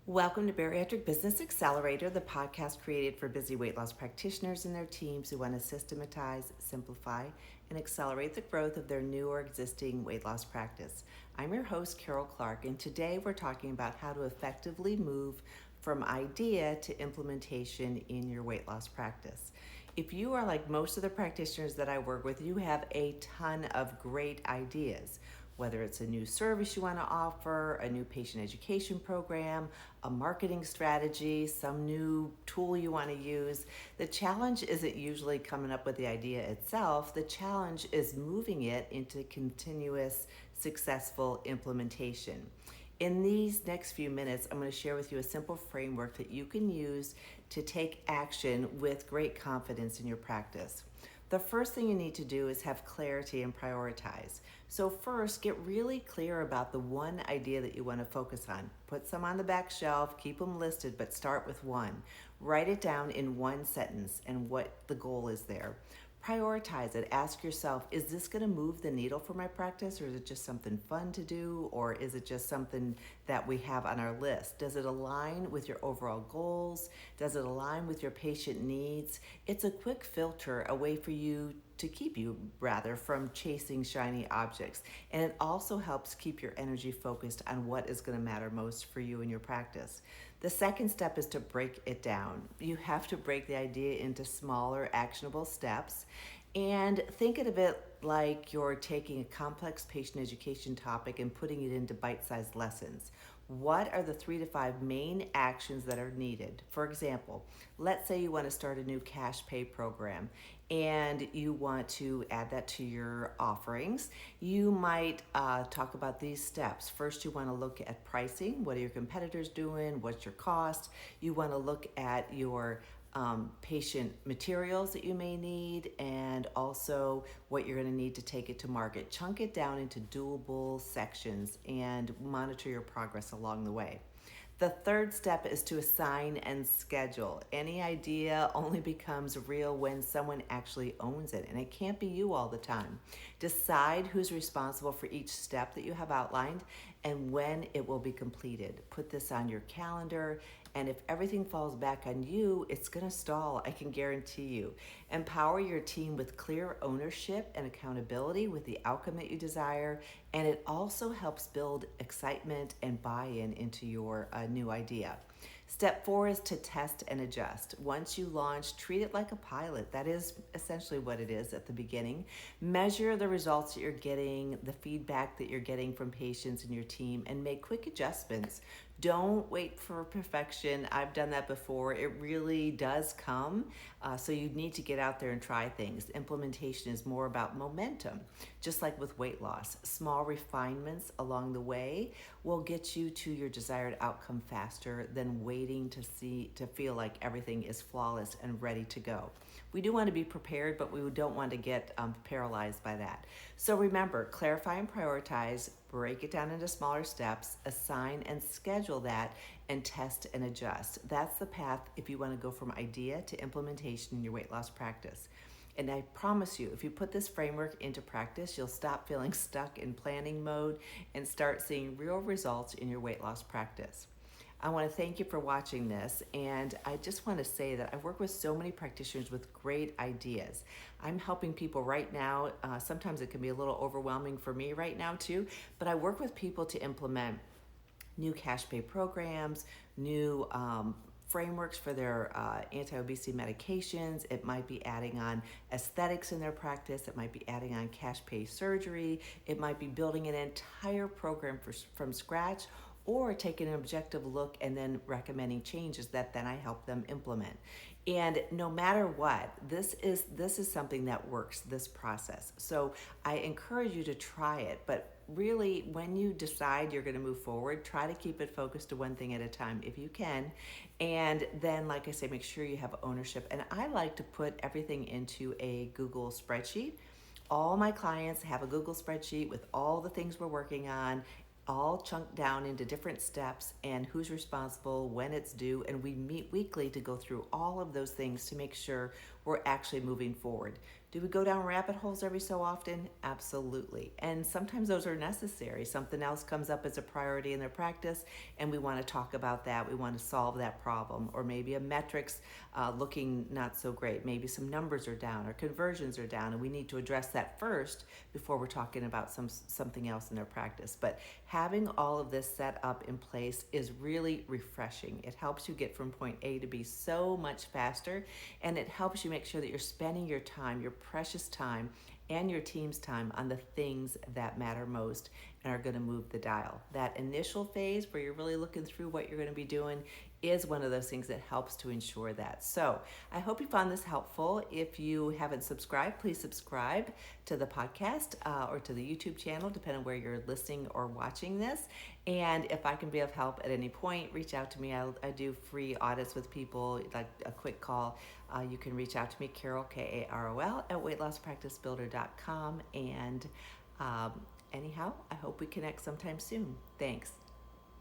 Welcome to Bariatric Business Accelerator, the podcast created for busy weight loss practitioners and their teams who want to systematize, simplify, and accelerate the growth of their new or existing weight loss practice. I'm your host, Karol Clark, and today we're talking about how to effectively move from idea to implementation in your weight loss practice. If you are like most of the practitioners that I work with, you have a ton of great ideas. Whether it's a new service you want to offer, a new patient education program, a marketing strategy, some new tool you want to use, the challenge isn't usually coming up with the idea itself. The challenge is moving it into continuous, successful implementation. In these next few minutes, I'm going to share with you a simple framework that you can use to take action with great confidence in your practice. The first thing you need to do is have clarity and prioritize. So first, get really clear about the one idea that you want to focus on. Put some on the back shelf, keep them listed, but start with one. Write it down in one sentence and what the goal is there. Prioritize it. Ask yourself, is this going to move the needle for my practice, or is it just something fun to do, or is it just something that we have on our list? Does it align with your overall goals? Does it align with your patient needs? It's a quick filter, a way for you to keep you from chasing shiny objects. And it also helps keep your energy focused on what is going to matter most for you in your practice. The second step is to break it down. You have to break the idea into smaller, actionable steps, and think of it like you're taking a complex patient education topic and putting it into bite-sized lessons. What are the 3 to 5 main actions that are needed? For example, let's say you want to start a new cash pay program and you want to add that to your offerings. You might talk about these steps. First, you want to look at pricing. What are your competitors doing? What's your cost? You want to look at your patient materials that you may need, and also what you're going to need to take it to market. Chunk it down into doable sections and monitor your progress along the way. The third step is to assign and schedule. Any idea only becomes real when someone actually owns it, and it can't be you all the time. Decide who's responsible for each step that you have outlined and when it will be completed. Put this on your calendar, and if everything falls back on you, it's going to stall, I can guarantee you. Empower your team with clear ownership and accountability with the outcome that you desire, and it also helps build excitement and buy-in into your new idea. Step 4 is to test and adjust. Once you launch, treat it like a pilot. That is essentially what it is at the beginning. Measure the results that you're getting, the feedback that you're getting from patients and your team, and make quick adjustments. Don't wait for perfection. I've done that before. It really does come. So you need to get out there and try things. Implementation is more about momentum. Just like with weight loss, small refinements along the way will get you to your desired outcome faster than waiting to feel like everything is flawless and ready to go. We do want to be prepared, but we don't want to get paralyzed by that. So remember, clarify and prioritize, break it down into smaller steps, assign and schedule that, and test and adjust. That's the path if you want to go from idea to implementation in your weight loss practice. And I promise you, if you put this framework into practice, you'll stop feeling stuck in planning mode and start seeing real results in your weight loss practice. I want to thank you for watching this, and I just want to say that I work with so many practitioners with great ideas. I'm helping people right now. Sometimes it can be a little overwhelming for me right now too, but I work with people to implement new cash pay programs, new frameworks for their anti-obesity medications. It might be adding on aesthetics in their practice. It might be adding on cash pay surgery. It might be building an entire program from scratch, or taking an objective look and then recommending changes that then I help them implement. And no matter what, this is something that works, this process. So I encourage you to try it, but really when you decide you're going to move forward, try to keep it focused to one thing at a time if you can. And then, like I say, make sure you have ownership. And I like to put everything into a Google spreadsheet. All my clients have a Google spreadsheet with all the things we're working on, all chunked down into different steps and who's responsible, when it's due, and we meet weekly to go through all of those things to make sure we're actually moving forward. Do we go down rabbit holes every so often? Absolutely. And sometimes those are necessary. Something else comes up as a priority in their practice, and we want to talk about that. We want to solve that problem. Or maybe a metrics looking not so great. Maybe some numbers are down or conversions are down, and we need to address that first before we're talking about something else in their practice. But having all of this set up in place is really refreshing. It helps you get from point A to B so much faster, and it helps you make sure that you're spending your time, your precious time, and your team's time on the things that matter most and are going to move the dial. That initial phase where you're really looking through what you're going to be doing is one of those things that helps to ensure that. So I hope you found this helpful. If you haven't subscribed, please subscribe to the podcast or to the YouTube channel, depending on where you're listening or watching this. And if I can be of help at any point, reach out to me. I do free audits with people, like a quick call. You can reach out to me, Karol, Karol, at weightlosspracticebuilder.com. And anyhow, I hope we connect sometime soon. Thanks.